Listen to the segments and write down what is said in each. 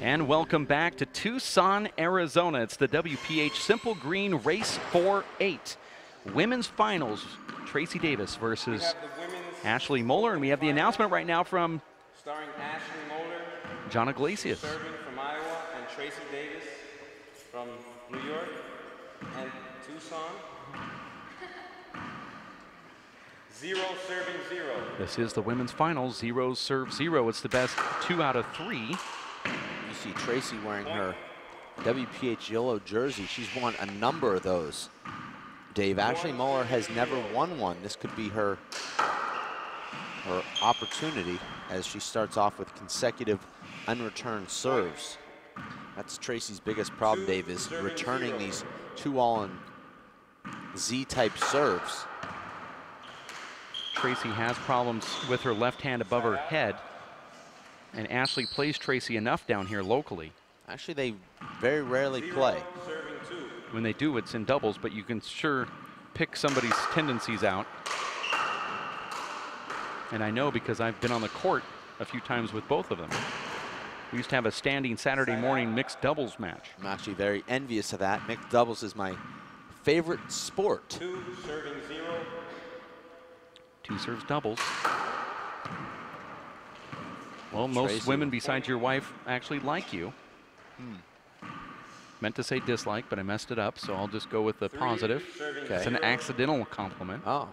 And welcome back to Tucson, Arizona. It's the WPH Simple Green Race 4-8. Women's finals, Tracy Davis versus Ashley Moeller. And we have the announcement right now from starring Ashley Moeller, John Iglesias. serving from Iowa, and Tracy Davis from New York and Tucson. 0 serving 0. This is the women's finals. 0 serve 0. It's the best 2 out of 3. You see Tracy wearing her WPH yellow jersey. She's won a number of those. Dave, Ashley Moeller has never won one. This could be her opportunity as she starts off with consecutive unreturned serves. That's Tracy's biggest problem, Dave, is returning these 2-all and Z-type serves. Tracy has problems with her left hand above her head. And Ashley plays Tracy enough down here locally. Actually, they very rarely play. When they do, it's in doubles, but you can sure pick somebody's tendencies out. And I know because I've been on the court a few times with both of them. We used to have a standing Saturday morning mixed doubles match. I'm actually very envious of that. Mixed doubles is my favorite sport. 2 serving 0. 2 serves doubles. Well, most women besides your wife actually like you. Meant to say dislike, but I messed it up, so I'll just go with the positive. Okay. It's an accidental compliment. Oh.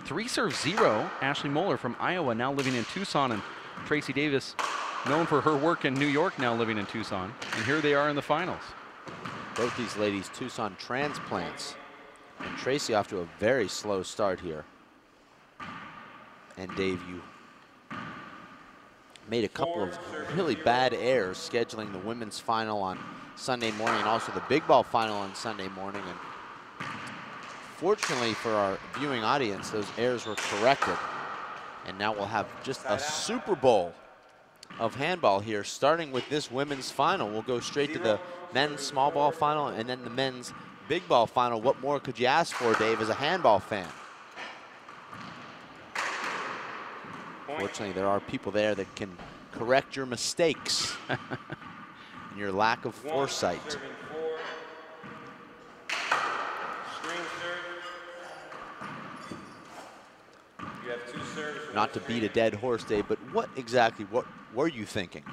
3 serves 0. Ashley Moeller from Iowa, now living in Tucson, and Tracy Davis, known for her work in New York, now living in Tucson. And here they are in the finals. Both these ladies Tucson transplants. And Tracy off to a very slow start here. And Dave, you made a couple of really bad errors scheduling the women's final on Sunday morning and also the big ball final on Sunday morning. And fortunately for our viewing audience, those errors were corrected. And now we'll have just a Super Bowl of handball here, starting with this women's final. We'll go straight to the men's small ball final and then the men's big ball final. What more could you ask for, Dave, as a handball fan? Fortunately, there are people there that can correct your mistakes and your lack of foresight. Not to beat a dead horse, Dave, but what were you thinking?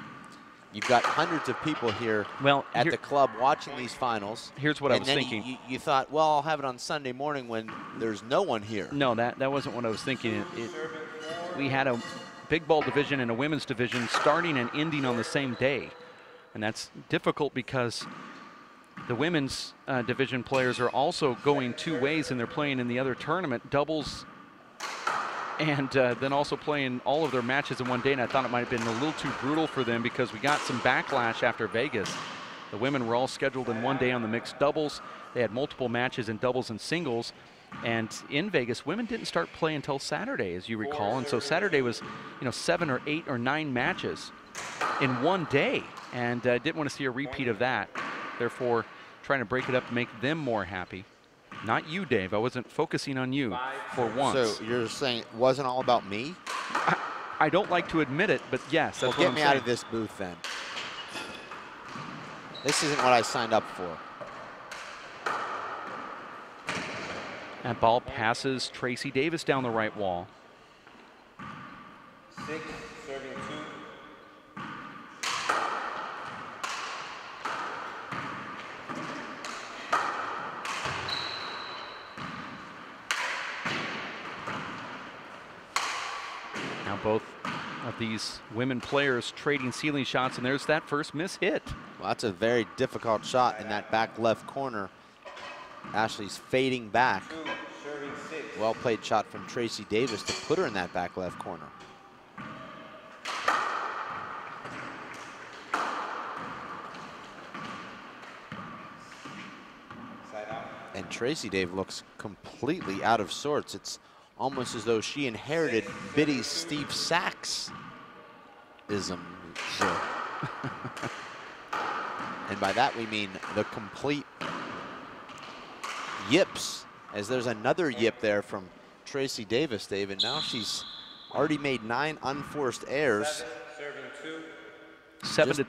You've got hundreds of people here at the club watching these finals. Here's what I was thinking. And then you thought, well, I'll have it on Sunday morning when there's no one here. No, that wasn't what I was thinking. We had a big ball division and a women's division starting and ending on the same day. And that's difficult because the women's division players are also going 2 ways, and they're playing in the other tournament, doubles, and then also playing all of their matches in one day. And I thought it might have been a little too brutal for them because we got some backlash after Vegas. The women were all scheduled in one day on the mixed doubles. They had multiple matches in doubles and singles. And in Vegas, women didn't start play until Saturday, as you recall. And so Saturday was, 7 or 8 or 9 matches in one day. And didn't want to see a repeat of that. Therefore, trying to break it up to make them more happy. Not you, Dave. I wasn't focusing on you for once. So you're saying it wasn't all about me? I don't like to admit it, but yes, that's what I'm saying. Get me out of this booth then. This isn't what I signed up for. That ball passes Tracy Davis down the right wall. 6 serving 2. Now both of these women players trading ceiling shots, and there's that first miss hit. Well, that's a very difficult shot in that back left corner. Ashley's fading back. Well played shot from Tracy Davis to put her in that back left corner. And Tracy, Dave, looks completely out of sorts. It's almost as though she inherited Biddy's Steve Sachs-ism. And by that we mean the complete yips, as there's another yip there from Tracy Davis, Dave, and now she's already made 9 unforced errors. Seven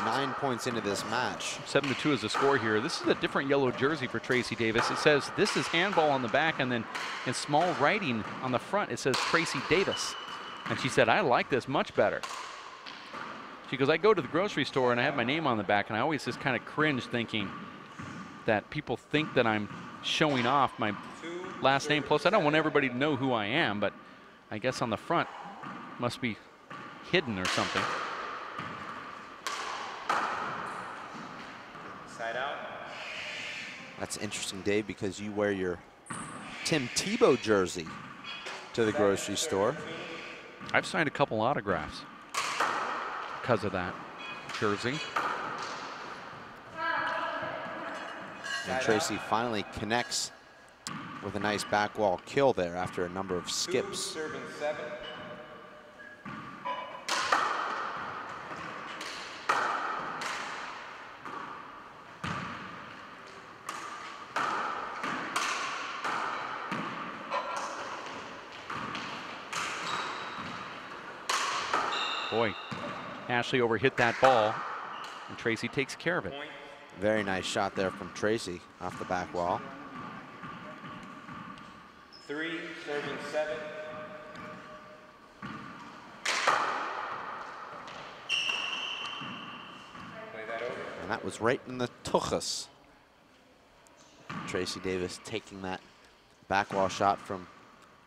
9 points into this match. 7-2 is the score here. This is a different yellow jersey for Tracy Davis. It says this is handball on the back, and then in small writing on the front it says Tracy Davis. And she said, I like this much better. She goes, I go to the grocery store and I have my name on the back, and I always just kind of cringe thinking that people think that I'm showing off my last name. Plus, I don't want everybody to know who I am, but I guess on the front must be hidden or something. Side out. That's interesting, Dave, because you wear your Tim Tebow jersey to the grocery store. I've signed a couple autographs because of that jersey. And Tracy finally connects with a nice back wall kill there after a number of skips. Serving 7. Boy, Ashley overhit that ball, and Tracy takes care of it. Very nice shot there from Tracy off the back wall. 3, serving 7. Play that over. And that was right in the tuchus. Tracy Davis taking that back wall shot from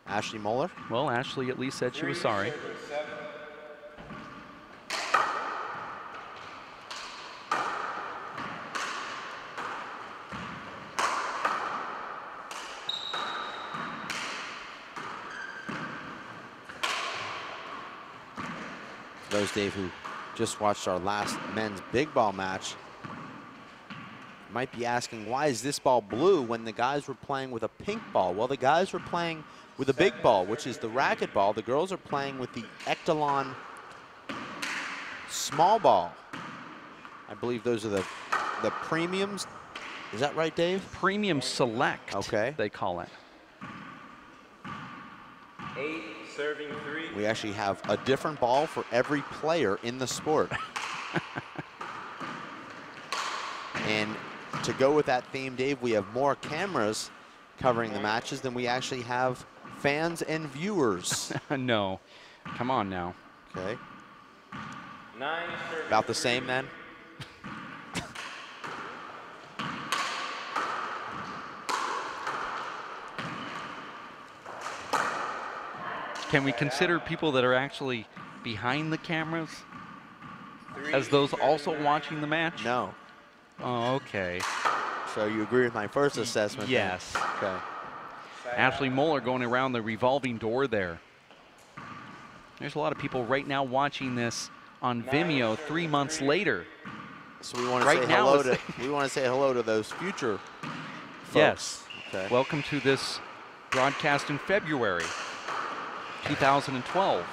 Ashley Moeller. Well, Ashley at least said she was sorry. Serving 7. Those, Dave, who just watched our last men's big ball match might be asking, why is this ball blue when the guys were playing with a pink ball? Well, the guys were playing with a big ball, which is the racket ball. The girls are playing with the Ectalon small ball. I believe those are the premiums. Is that right, Dave? Premium Select, okay, they call it. 8, serving 3. We actually have a different ball for every player in the sport. And to go with that theme, Dave, we have more cameras covering the matches than we actually have fans and viewers. No, come on now. Okay. 9, serving About the same then? Can we consider people that are actually behind the cameras as those also watching the match? No. Oh, okay. So you agree with my first assessment? Yes. Then? Okay. Ashley Moeller going around the revolving door there. There's a lot of people right now watching this on Vimeo 3 months later. So we want to Right say now hello is- to we want to say hello to those future folks. Yes. Okay. Welcome to this broadcast in February 2012.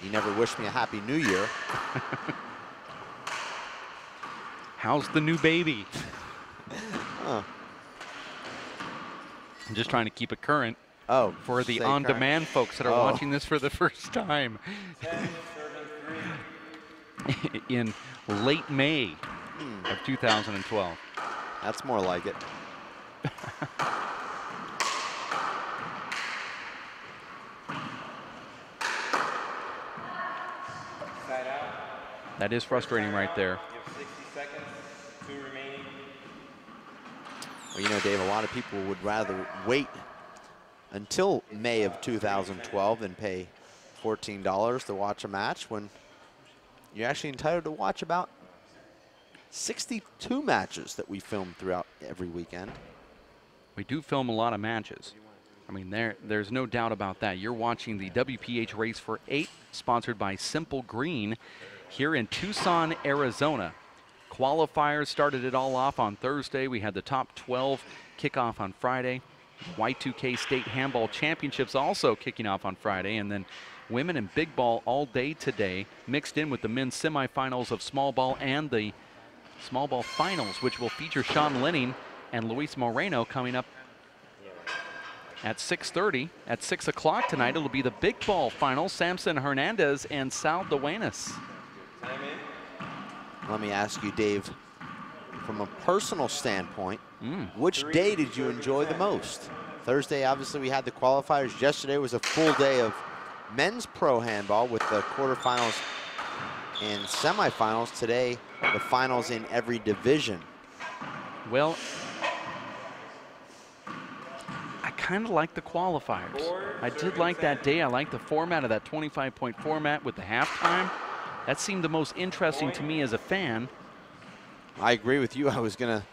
You never wish me a happy new year. How's the new baby? Huh. I'm just trying to keep it current Oh, for the stay on-demand current. folks that are Oh. watching this for the first time 10, serving 3. in late May of 2012. That's more like it. Side out. That is frustrating right there. You have 60 seconds. 2 remaining. Well, you know, Dave, a lot of people would rather wait until May of 2012 than pay $14 to watch a match when you're actually entitled to watch about 62 matches that we film throughout every weekend. We do film a lot of matches. I mean, there's no doubt about that. You're watching the WPH Race for 8, sponsored by Simple Green here in Tucson, Arizona. Qualifiers started it all off on Thursday. We had the top 12 kickoff on Friday. Y2K State Handball Championships also kicking off on Friday. And then women and big ball all day today, mixed in with the men's semifinals of small ball and the small ball finals, which will feature Sean Lenning and Luis Moreno coming up at 6:30. At 6 o'clock tonight, it'll be the big ball final. Samson Hernandez and Sal Duenas. Time in. Let me ask you, Dave, from a personal standpoint, which day did you enjoy the most? Thursday, obviously, we had the qualifiers. Yesterday was a full day of men's pro handball with the quarterfinals and semifinals. Today, the finals in every division. Well, I kind of like the qualifiers. I did like that day. I like the format of that 25-point format with the halftime. That seemed the most interesting to me as a fan. I agree with you. I was going to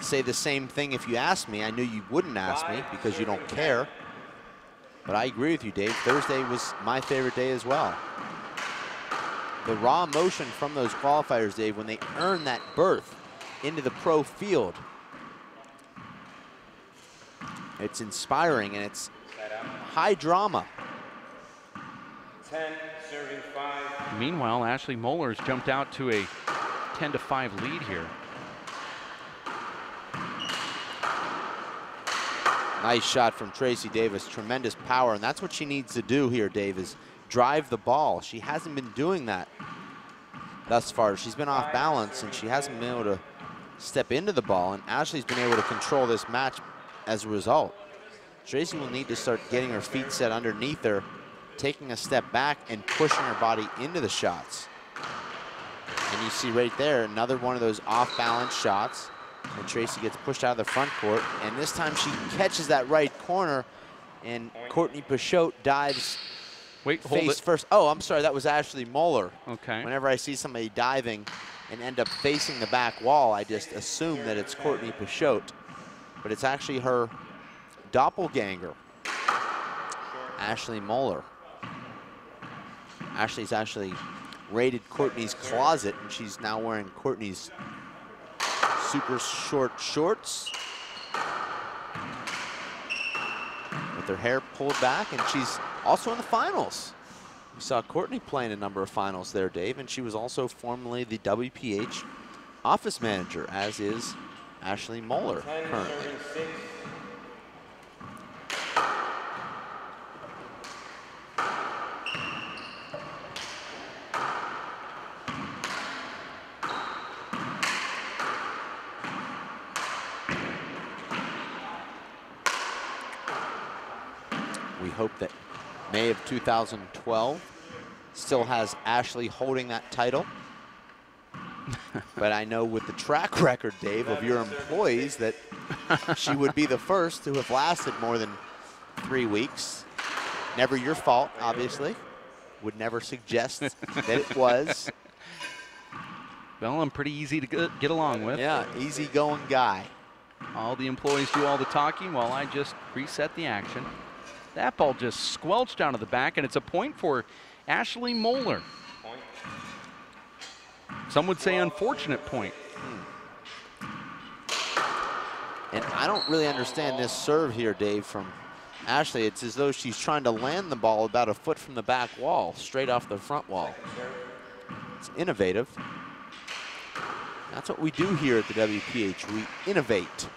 say the same thing if you asked me. I knew you wouldn't ask me because you don't care. But I agree with you, Dave. Thursday was my favorite day as well. The raw emotion from those qualifiers, Dave, when they earn that berth into the pro field, it's inspiring and it's high drama. 10, serving 5. Meanwhile, Ashley Moeller's jumped out to a 10-5 lead here. Nice shot from Tracy Davis, tremendous power, and that's what she needs to do here, Dave, is drive the ball. She hasn't been doing that thus far. She's been off balance and she hasn't been able to step into the ball, and Ashley's been able to control this match as a result. Tracy will need to start getting her feet set underneath her, taking a step back and pushing her body into the shots. And you see right there, another one of those off-balance shots. And Tracy gets pushed out of the front court. And this time she catches that right corner. And Courtney Peixote dives face first. Oh, I'm sorry, that was Ashley Moeller. Okay. Whenever I see somebody diving and end up facing the back wall, I just assume that it's Courtney Peixote. But it's actually her doppelganger, Ashley Moeller. Ashley's actually raided Courtney's closet, and she's now wearing Courtney's super short shorts with her hair pulled back, and she's also in the finals. We saw Courtney playing a number of finals there, Dave, and she was also formerly the WPH office manager, as is Ashley Moeller currently. We hope that May of 2012 still has Ashley holding that title. But I know with the track record, Dave, of your employees that she would be the first to have lasted more than 3 weeks. Never your fault, obviously. Would never suggest that it was. Well, I'm pretty easy to get along with. Yeah, easygoing guy. All the employees do all the talking while I just reset the action. That ball just squelched down to the back, and it's a point for Ashley Moeller. Some would say unfortunate point. And I don't really understand this serve here, Dave, from Ashley. It's as though she's trying to land the ball about a foot from the back wall, straight off the front wall. It's innovative. That's what we do here at the WPH. We innovate.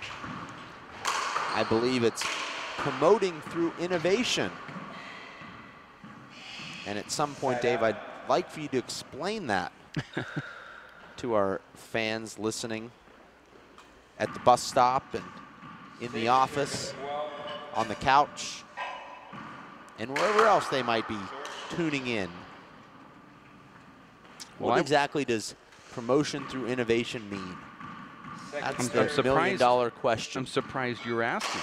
I believe it's promoting through innovation. And at some point, Dave, I'd like for you to explain that to our fans listening at the bus stop and in the office, on the couch, and wherever else they might be tuning in. What exactly does promotion through innovation mean? That's the million-dollar question. I'm surprised you're asking.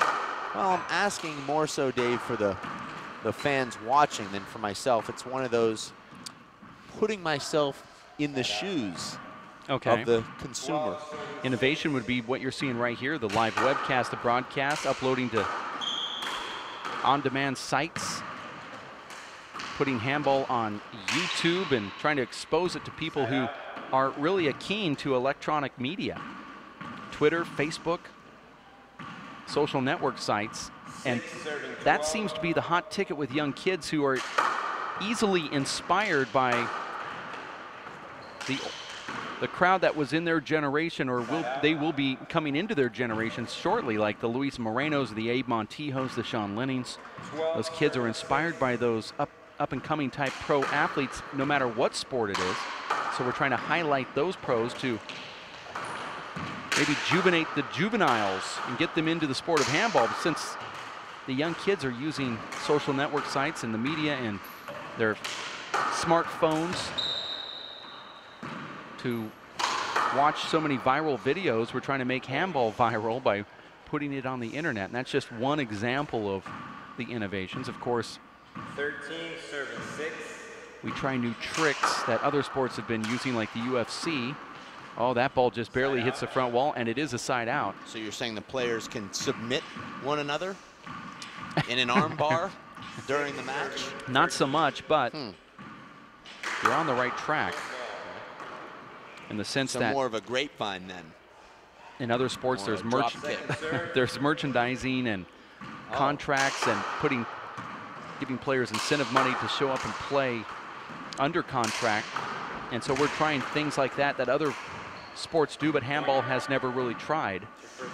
Well, I'm asking more so, Dave, for the fans watching than for myself. It's one of those putting myself in the shoes of the consumer. Innovation would be what you're seeing right here, the live webcast, the broadcast, uploading to on-demand sites, putting handball on YouTube and trying to expose it to people who are really keen to electronic media. Twitter, Facebook, social network sites, and that seems to be the hot ticket with young kids who are easily inspired by the the crowd that was in their generation, or they will be coming into their generations shortly, like the Luis Morenos, the Abe Montijos, the Sean Lennings. Those kids are inspired by those up-and-coming type pro athletes, no matter what sport it is. So we're trying to highlight those pros to maybe juvenate the juveniles and get them into the sport of handball, since the young kids are using social network sites and the media and their smartphones to watch so many viral videos. We're trying to make handball viral by putting it on the internet, and that's just one example of the innovations. Of course, 13 serving 6. we try new tricks that other sports have been using, like the UFC. Oh, that ball just barely hits the front wall, and it is a side out. So you're saying the players can submit one another in an arm bar during the match? Not so much, but you're on the right track in the sense that more of a grapevine then. in other sports Or there's a drop kick. there's merchandising and contracts and giving players incentive money to show up and play under contract. And so we're trying things like that other sports do, but handball has never really tried.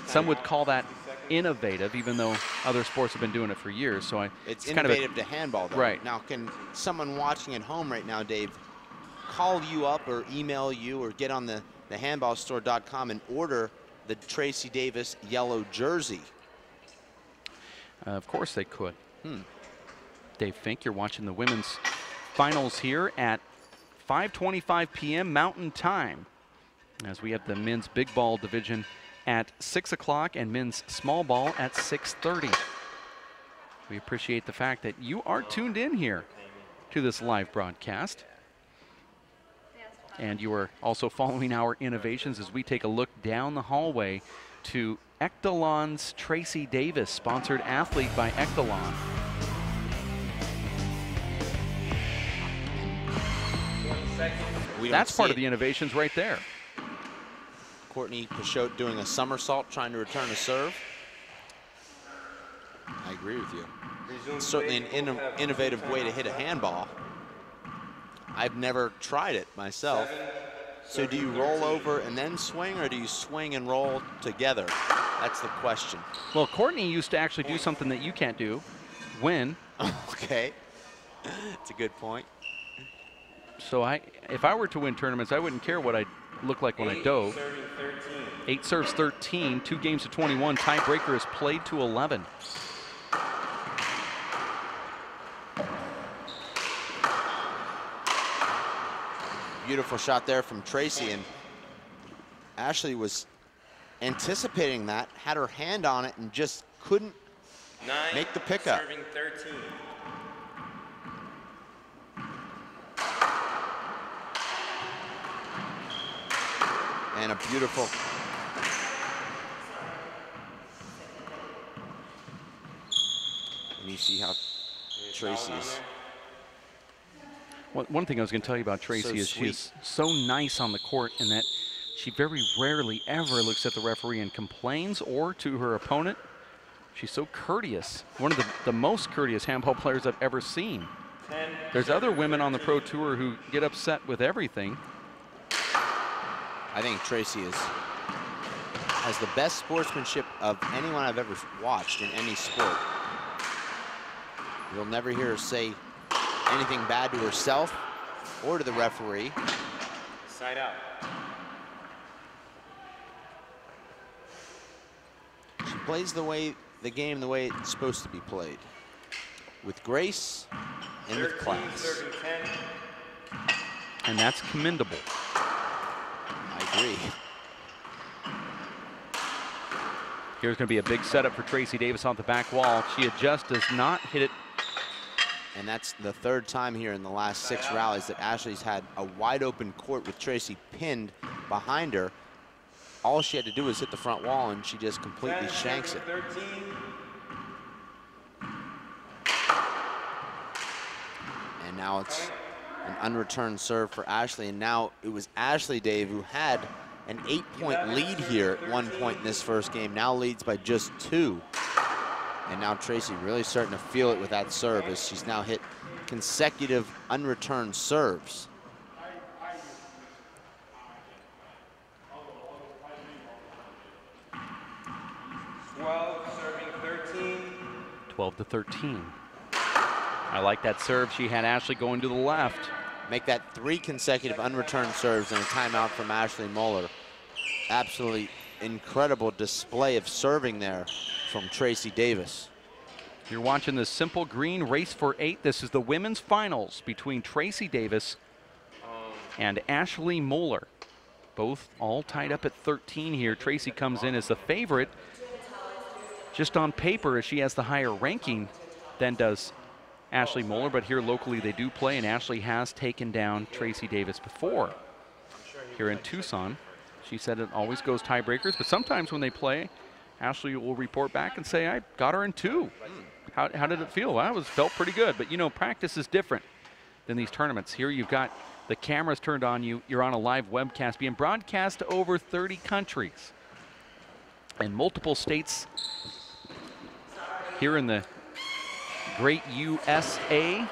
Some would call that innovative, even though other sports have been doing it for years. So it's kind of innovative to handball, though. Right. Now, can someone watching at home right now, Dave, call you up or email you or get on the handballstore.com and order the Tracy Davis yellow jersey? Of course they could. Dave Fink, you're watching the women's finals here at 5:25 p.m. Mountain Time, as we have the men's big ball division at 6 o'clock and men's small ball at 6:30. We appreciate the fact that you are tuned in here to this live broadcast. And you are also following our innovations as we take a look down the hallway to Echelon's Tracy Davis, sponsored athlete by Echelon. That's part of the innovations right there. Courtney Pachot doing a somersault, trying to return a serve. I agree with you. It's certainly an innovative way to hit a handball. I've never tried it myself. So do you roll over and then swing, or do you swing and roll together? That's the question. Well, Courtney used to actually do something that you can't do. Win. Okay. That's a good point. So if I were to win tournaments, I wouldn't care what I look like when I dove. 8 serves 13, 2 games to 21. Tiebreaker is played to 11. Beautiful shot there from Tracy, and Ashley was anticipating that, had her hand on it, and just couldn't make the pickup. Serving 13. And a beautiful. And you see how Tracy is. One thing I was going to tell you about Tracy is she is so nice on the court in that she very rarely ever looks at the referee and complains, or to her opponent. She's so courteous. One of the most courteous handball players I've ever seen. There's other women on the pro tour who get upset with everything. I think Tracy has the best sportsmanship of anyone I've ever watched in any sport. You'll never hear her say anything bad to herself or to the referee. Side out. She plays the game the way it's supposed to be played, with grace and with class. And that's commendable. I agree. Here's going to be a big setup for Tracy Davis on the back wall. She adjusts, does not hit it. And that's the third time here in the last 6 rallies that Ashley's had a wide open court with Tracy pinned behind her. All she had to do was hit the front wall, and she just completely shanks it. 13. And now it's an unreturned serve for Ashley. And now it was Ashley, Dave, who had an 8-point lead here at one point in this first game, now leads by just 2. And now Tracy really starting to feel it with that serve, as she's now hit consecutive unreturned serves. 12, serving 13. 12 to 13. I like that serve. She had Ashley going to the left. Make that 3 consecutive unreturned serves and a timeout from Ashley Moeller. Absolutely incredible display of serving there from Tracy Davis. You're watching the Simple Green Race for 8. This is the women's finals between Tracy Davis and Ashley Moeller. Both all tied up at 13 here. Tracy comes in as the favorite just on paper, as she has the higher ranking than does Ashley Moeller, but here locally they do play, and Ashley has taken down Tracy Davis before here in Tucson. She said it always goes tiebreakers, but sometimes when they play, Ashley will report back and say, I got her in 2. How did it feel? Well, felt pretty good, but you know, practice is different than these tournaments. Here you've got the cameras turned on you. You're on a live webcast being broadcast to over 30 countries and multiple states here in the great USA,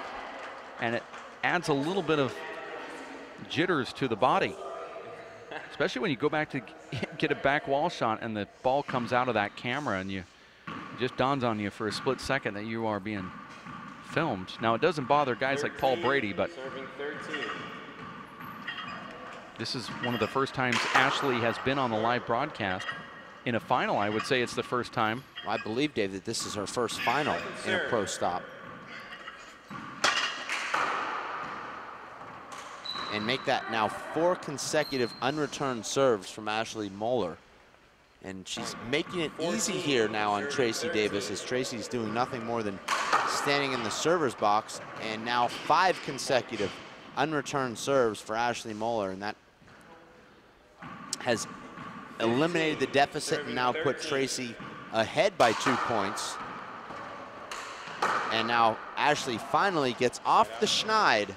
and it adds a little bit of jitters to the body, especially when you go back to get a back wall shot and the ball comes out of that camera and it just dawns on you for a split second that you are being filmed. Now, it doesn't bother guys like Paul Brady, but this is one of the first times Ashley has been on the live broadcast. In a final, I would say it's the first time. I believe, Dave, that this is her first final in a pro stop. And make that now 4 consecutive unreturned serves from Ashley Moeller. And she's making it easy here now on Tracy Davis, as Tracy's doing nothing more than standing in the server's box. And now 5 consecutive unreturned serves for Ashley Moeller, and that has eliminated the deficit and now put Tracy ahead by 2 points. And now Ashley finally gets off the schneid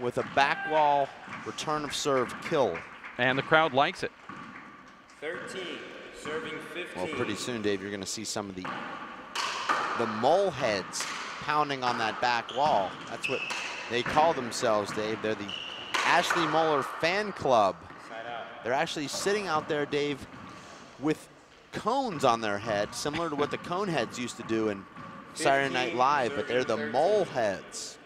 with a back wall return of serve kill. And the crowd likes it. 13, serving 15. Well, pretty soon, Dave, you're going to see some of the mole heads pounding on that back wall. That's what they call themselves, Dave. They're the Ashley Moeller fan club. They're actually sitting out there, Dave, with cones on their head, similar to what the cone heads used to do in Saturday Night Live, but they're the mole heads.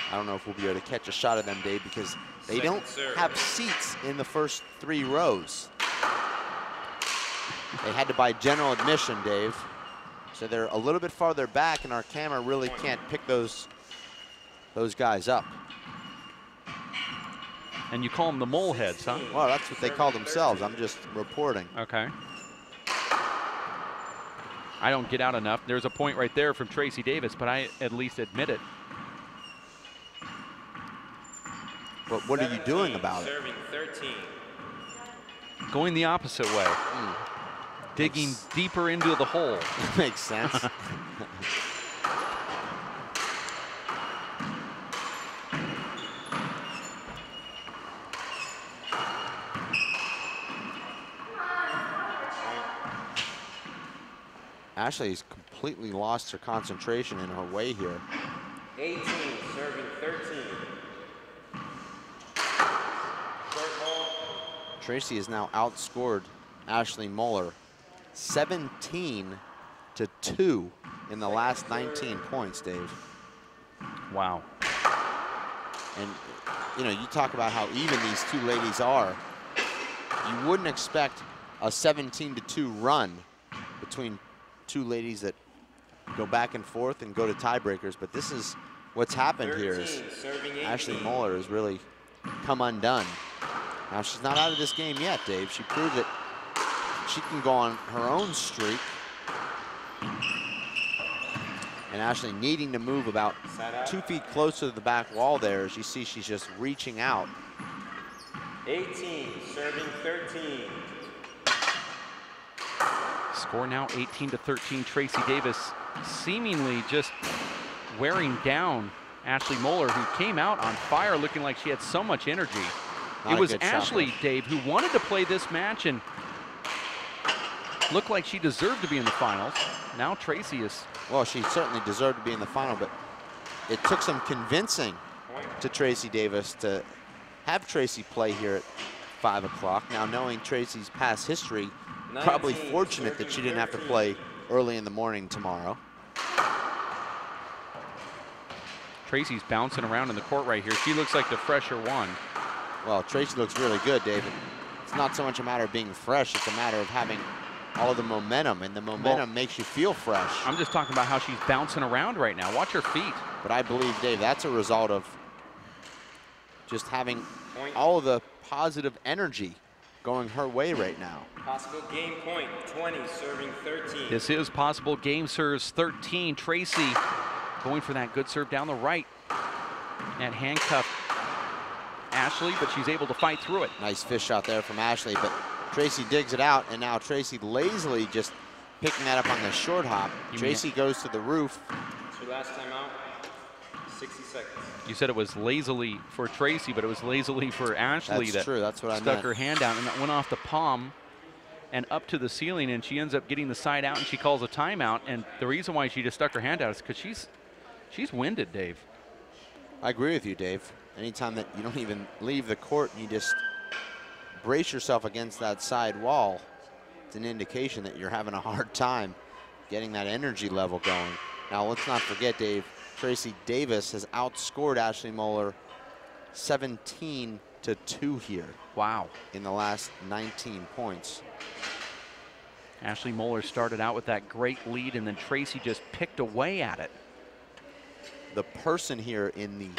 I don't know if we'll be able to catch a shot of them, Dave, because they don't have seats in the first 3 rows. They had to buy general admission, Dave. So they're a little bit farther back, and our camera really can't pick those guys up. And you call them the mole heads, huh? Well, that's what they call themselves. I'm just reporting. Okay. I don't get out enough. There's a point right there from Tracy Davis, but I at least admit it. But what are you doing about it? Serving 13. Going the opposite way. Digging deeper into the hole. Makes sense. Ashley's completely lost her concentration in her way here. 18, serving 13. Tracy has now outscored Ashley Moeller 17-2 in the last 19 points, Dave. Wow. And, you know, you talk about how even these 2 ladies are. You wouldn't expect a 17-2 run between 2 ladies that go back and forth and go to tiebreakers, but this is what's happened here. Is Ashley Moeller has really come undone. Now, she's not out of this game yet, Dave. She proved that she can go on her own streak. And Ashley needing to move about 2 feet closer to the back wall there. As you see, she's just reaching out. 18, serving 13. Score now 18-13. Tracy Davis seemingly just wearing down Ashley Moeller, who came out on fire looking like she had so much energy. It was Ashley, Dave, who wanted to play this match and looked like she deserved to be in the finals. Now Tracy is... Well, she certainly deserved to be in the final, but it took some convincing to Tracy Davis to have Tracy play here at 5 o'clock. Now, knowing Tracy's past history, probably fortunate that she didn't have to play early in the morning tomorrow. Tracy's bouncing around in the court right here. She looks like the fresher one. Well, Tracy looks really good, David. It's not so much a matter of being fresh, it's a matter of having all of the momentum, and the momentum makes you feel fresh. I'm just talking about how she's bouncing around right now. Watch her feet. But I believe, Dave, that's a result of just having all of the positive energy going her way right now. Possible game point, 20, serving 13. This is possible game serves 13. Tracy going for that good serve down the right. And handcuffed Ashley, but she's able to fight through it. Nice fish shot there from Ashley, but Tracy digs it out, and now Tracy lazily just picking that up on the short hop. Tracy goes to the roof. It's your last time out, 60 seconds. You said it was lazily for Tracy, but it was lazily for Ashley. That's true, that's what I meant. Stuck her hand down, and that went off the palm and up to the ceiling, and she ends up getting the side out, and she calls a timeout. And the reason why she just stuck her hand out is because she's winded, Dave. I agree with you, Dave. Anytime that you don't even leave the court and you just brace yourself against that side wall, it's an indication that you're having a hard time getting that energy level going. Now, let's not forget, Dave, Tracy Davis has outscored Ashley Moeller 17-2 here. Wow. In the last 19 points. Ashley Moeller started out with that great lead, and then Tracy just picked away at it. The person here in the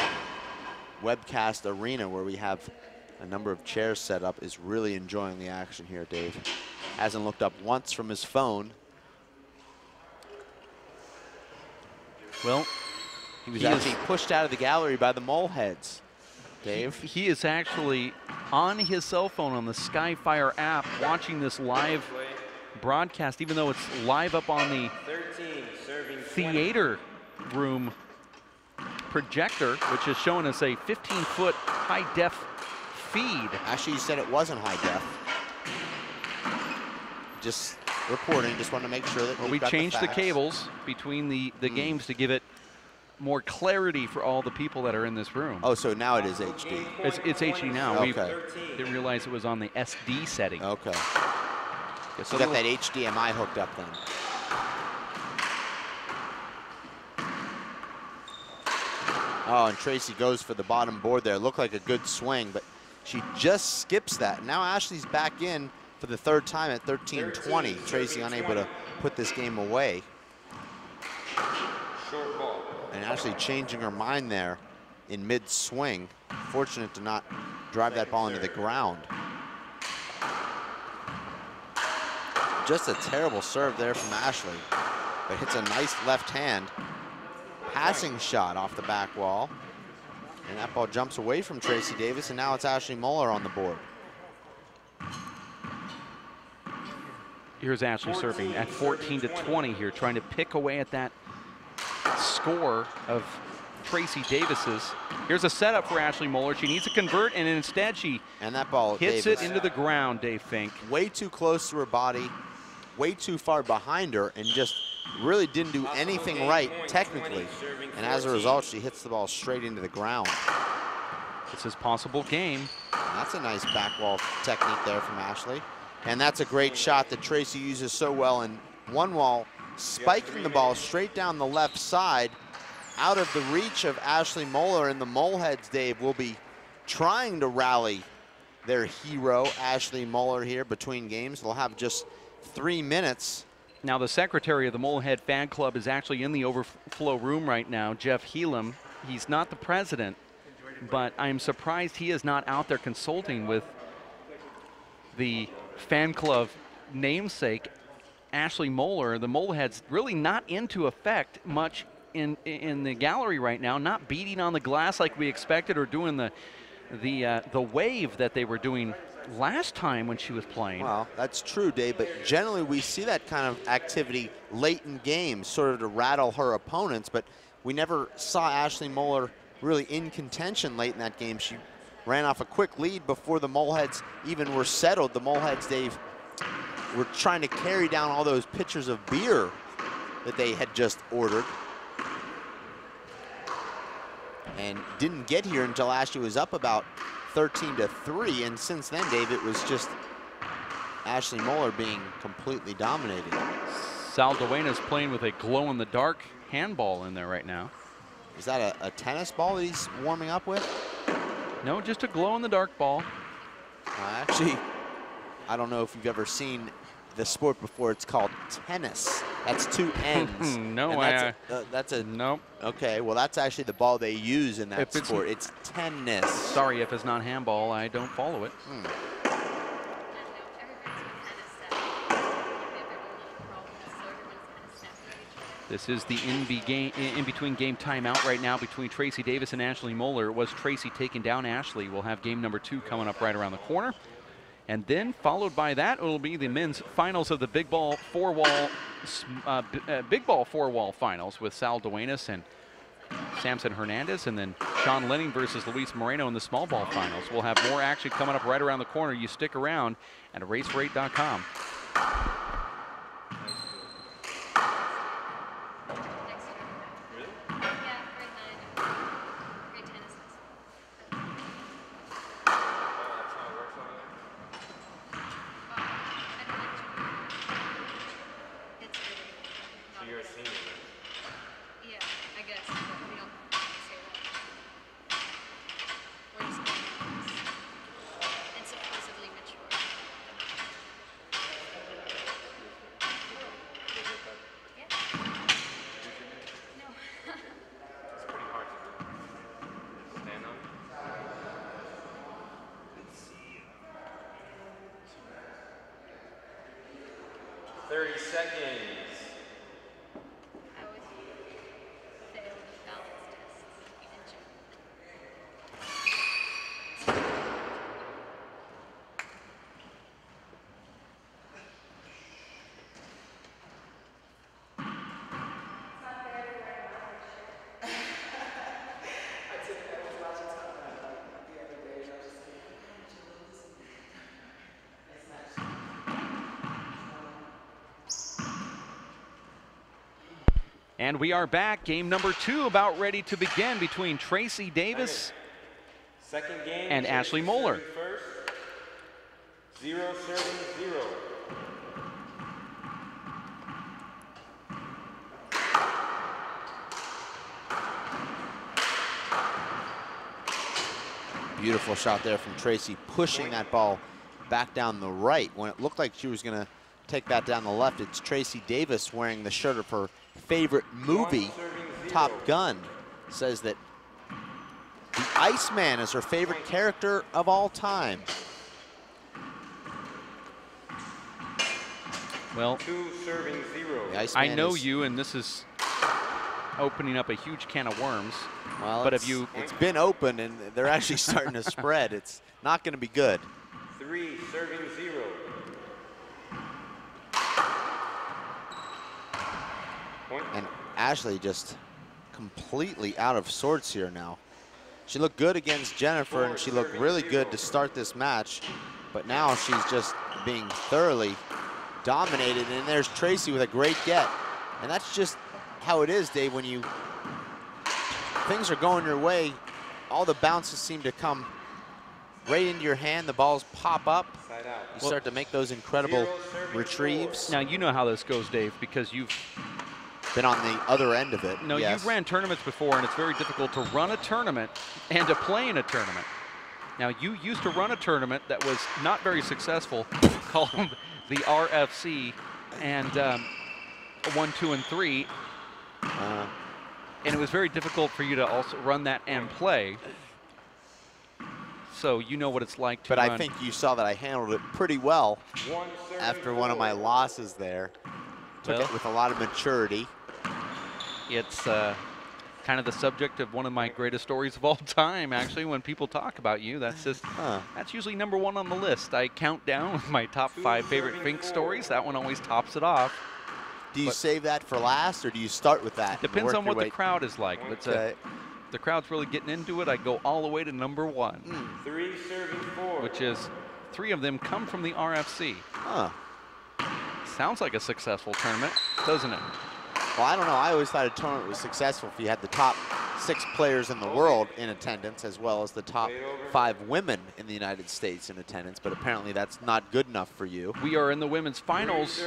webcast arena where we have a number of chairs set up is really enjoying the action here, Dave. Hasn't looked up once from his phone. Well, he was actually pushed out of the gallery by the Moleheads, Dave. He is actually on his cell phone on the Skyfire app watching this live broadcast, even though it's live up on the 13, serving theater room projector, which is showing us a 15-foot high-def feed. Actually, you said it wasn't high-def. Just reporting, just want to make sure that we changed the cables between the games to give it more clarity for all the people that are in this room. Oh, so now it is HD. It's HD now. Okay. We didn't realize it was on the SD setting. Okay. So you got that HDMI hooked up then. Oh, and Tracy goes for the bottom board there. Looked like a good swing, but she just skips that. Now Ashley's back in for the third time at 13-20. Tracy unable to put this game away. Short ball. And Ashley changing her mind there in mid-swing. Fortunate to not drive that ball into the ground. Just a terrible serve there from Ashley, but hits a nice left hand. Passing shot off the back wall. And that ball jumps away from Tracy Davis, and now it's Ashley Moeller on the board. Here's Ashley serving at 14-20 here, trying to pick away at that score of Tracy Davis's. Here's a setup for Ashley Moeller. She needs to convert, and instead she and that ball hits Davis, it into the ground, Dave Fink. Way too close to her body, way too far behind her, and just really didn't do anything right technically. And as a result, she hits the ball straight into the ground. This is possible game. And that's a nice back wall technique there from Ashley. And that's a great shot that Tracy uses so well in one wall, spiking the ball straight down the left side, out of the reach of Ashley Moeller. And the Moleheads, Dave, will be trying to rally their hero, Ashley Moeller, here between games. They'll have just 3 minutes. Now, the secretary of the Molehead fan club is actually in the overflow room right now, Jeff Helam. He's not the president, but I'm surprised he is not out there consulting with the fan club namesake, Ashley Moeller. The Moleheads really not into effect much in the gallery right now, not beating on the glass like we expected or doing the wave that they were doing last time when she was playing. Well, that's true, Dave, but generally we see that kind of activity late in games, sort of to rattle her opponents, but we never saw Ashley Moeller really in contention late in that game. She ran off a quick lead before the Moleheads even were settled. The Moleheads, Dave, were trying to carry down all those pitchers of beer that they had just ordered, and didn't get here until Ashley was up about 13-3, and since then, Dave, it was just Ashley Moeller being completely dominated. Sal Duenas playing with a glow-in-the-dark handball in there right now. Is that a tennis ball that he's warming up with? No, just a glow-in-the-dark ball. Actually, I don't know if you've ever seen the sport before. It's called tennis. That's 2 N's. No, that's a nope. Okay, well, that's actually the ball they use in that sport. It's tennis. Sorry if it's not handball. I don't follow it. This is the in-between game timeout right now between Tracy Davis and Ashley Moeller. It was Tracy taking down Ashley. We'll have game number 2 coming up right around the corner. And then followed by that, it will be the men's finals of the big ball four-wall finals with Sal Duenas and Samson Hernandez, and then Sean Lenning versus Luis Moreno in the small ball finals. We'll have more action coming up right around the corner. You stick around at racerate.com. And we are back. Game number 2 about ready to begin between Tracy Davis and Ashley Moeller. 0-7-0. Beautiful shot there from Tracy, pushing that ball back down the right when it looked like she was going to take that down the left. It's Tracy Davis wearing the shirt of her favorite movie, Top Gun. Says that the Iceman is her favorite character of all time. Well, 2-0. I know you, and this is opening up a huge can of worms. Well, but it's been open, and they're actually starting to spread. It's not going to be good. 3-0. And Ashley just completely out of sorts here now. She looked good against Jennifer, and she looked really good to start this match. But now she's just being thoroughly dominated. And there's Tracy with a great get. And that's just how it is, Dave, when things are going your way, all the bounces seem to come right into your hand. The balls pop up. You start to make those incredible retrieves. Now, you know how this goes, Dave, because you've been on the other end of it. No, yes. You've ran tournaments before, and it's very difficult to run a tournament and to play in a tournament. Now, you used to run a tournament that was not very successful called the RFC, and 1, 2, and 3. And it was very difficult for you to also run that and play. So you know what it's like to run. But I think you saw that I handled it pretty well after one of my losses there. Took it with a lot of maturity. It's kind of the subject of one of my greatest stories of all time, actually. When people talk about you, that's just that's usually number 1 on the list. I count down with my top 5 favorite Fink stories. That one always tops it off. Do you save that for last, or do you start with that? Depends on what the crowd is like. But if the crowd's really getting into it, I go all the way to number 1. 3-4. Which is 3 of them come from the RFC. Sounds like a successful tournament, doesn't it? Well, I don't know. I always thought a tournament was successful if you had the top 6 players in the world in attendance, as well as the top 5 women in the United States in attendance, but apparently that's not good enough for you. We are in the women's finals.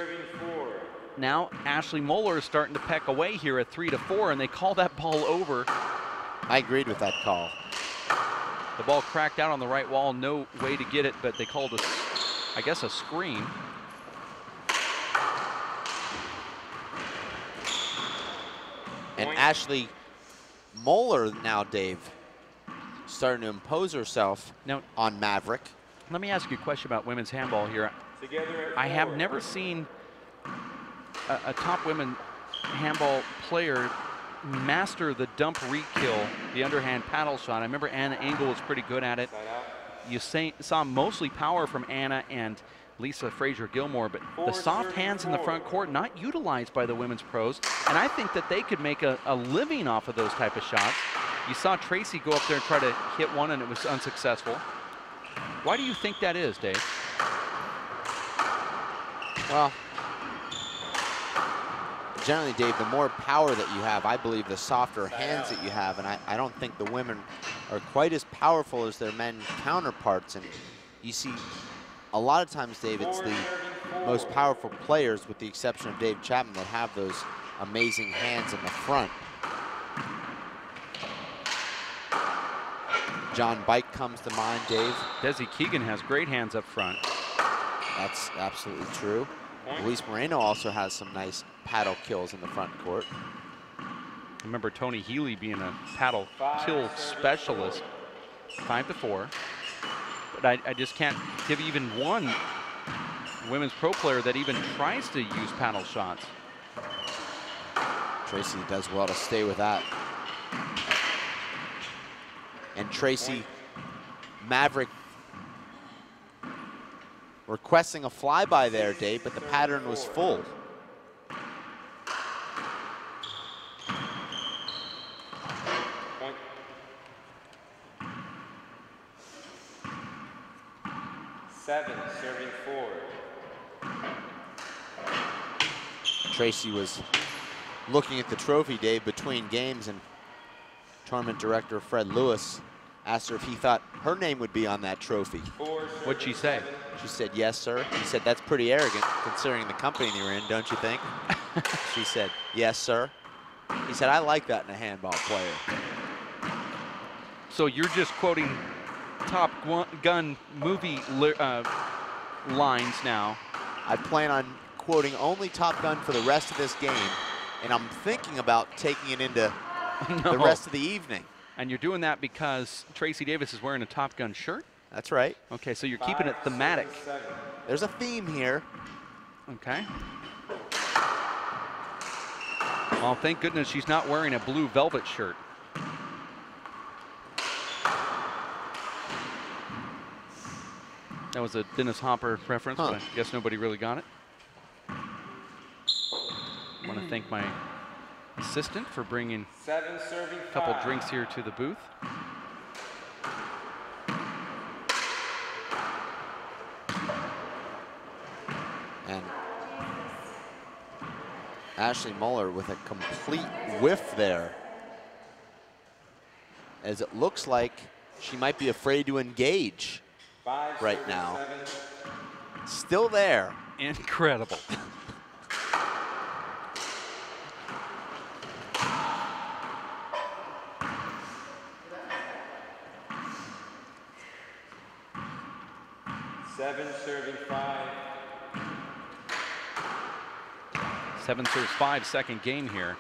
Now Ashley Moeller is starting to peck away here at 3-4, and they call that ball over. I agreed with that call. The ball cracked out on the right wall, no way to get it, but they called a, I guess, a screen. And Ashley Moeller now, Dave, starting to impose herself now on Maverick. Let me ask you a question about women's handball here. I have never seen a top women handball player master the dump re-kill, the underhand paddle shot. I remember Anna Engel was pretty good at it. You saw mostly power from Anna and Lisa Frazier-Gilmore, but the soft hands in the front court not utilized by the women's pros, and I think that they could make a living off of those type of shots. You saw Tracy go up there and try to hit one, and it was unsuccessful. Why do you think that is, Dave? Well, generally, Dave, the more power that you have, I believe the softer hands that you have, and I don't think the women are quite as powerful as their men counterparts. And you see, a lot of times, Dave, it's the most powerful players, with the exception of Dave Chapman, that have those amazing hands in the front. John Bike comes to mind, Dave. Desi Keegan has great hands up front. That's absolutely true. Luis Moreno also has some nice paddle kills in the front court. I remember Tony Healy being a paddle kill specialist. 5-4. But I just can't give even one women's pro player that even tries to use paddle shots. Tracy does well to stay with that. And Tracy Maverick requesting a flyby there, Dave, but the pattern was full. Seven, serving 4. Tracy was looking at the trophy, Dave, between games, and tournament director Fred Lewis asked her if he thought her name would be on that trophy. What'd she say? She said, yes, sir. He said, that's pretty arrogant considering the company you're in, don't you think? She said, yes, sir. He said, I like that in a handball player. So you're just quoting Top Gun movie lines now. I plan on quoting only Top Gun for the rest of this game, and I'm thinking about taking it into the rest of the evening. And you're doing that because Tracy Davis is wearing a Top Gun shirt? That's right. Okay, so you're keeping it thematic. There's a theme here. Okay. Well, thank goodness she's not wearing a blue velvet shirt. That was a Dennis Hopper reference, but I guess nobody really got it. I want to thank my assistant for bringing a couple drinks here to the booth. And Ashley Moeller with a complete whiff there, as it looks like she might be afraid to engage right now. Still there. Incredible. Seven, serving 5. 7 serves 5, second game here.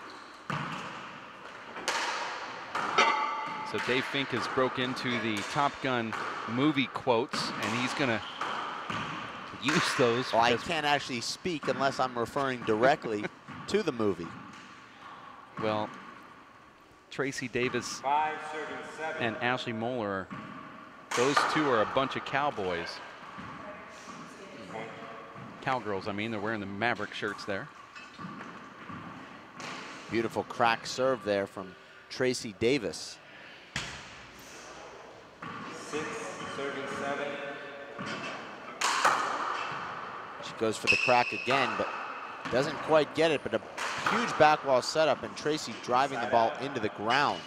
So Dave Fink has broke into the Top Gun movie quotes, and he's going to use those. Well, I can't actually speak unless I'm referring directly to the movie. Well, Tracy Davis 5, serving 7. and Ashley Moeller, those two are a bunch of cowboys. Cowgirls, I mean. They're wearing the Maverick shirts there. Beautiful crack serve there from Tracy Davis. 6, serving 7. She goes for the crack again, but doesn't quite get it, but a huge back wall setup, and Tracy driving the ball into the ground.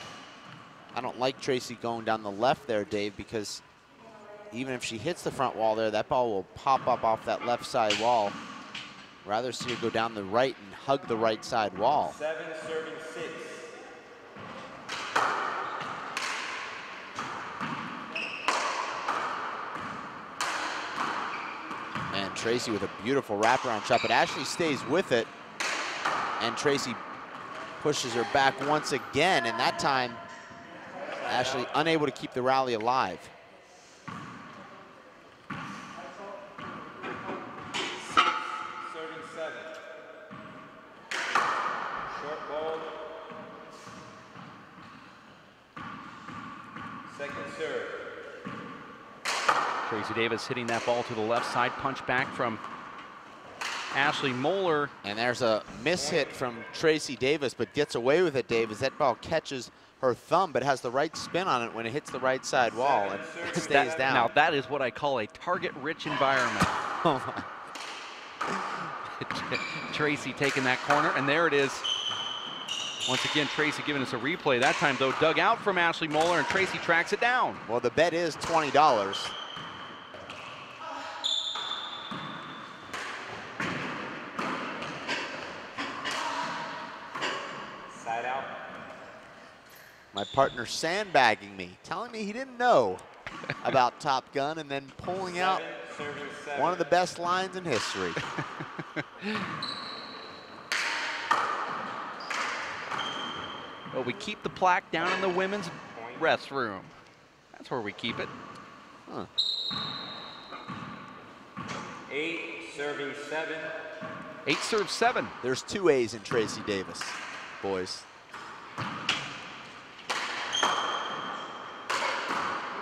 I don't like Tracy going down the left there, Dave, because even if she hits the front wall there, that ball will pop up off that left side wall. Rather see her go down the right and hug the right side wall. 7 serving 6. And Tracy with a beautiful wraparound shot, but Ashley stays with it. And Tracy pushes her back once again, and that time, Ashley unable to keep the rally alive. 6 serving 7. Short ball. Second serve. Tracy Davis hitting that ball to the left side. Punch back from Ashley Moeller. And there's a miss hit from Tracy Davis, but gets away with it, Dave, as that ball catches her thumb, but has the right spin on it when it hits the right side wall and it stays down. Now that is what I call a target-rich environment. Oh Tracy taking that corner, and there it is. Once again, Tracy giving us a replay. That time, though, dug out from Ashley Moeller, and Tracy tracks it down. Well, the bet is $20. Side out. My partner sandbagging me, telling me he didn't know about Top Gun, and then pulling out 7 serving 7. one of the best lines in history. Well, we keep the plaque down in the women's restroom. That's where we keep it. Huh. 8 serving 7. 8 serve 7. There's 2 A's in Tracy Davis, boys.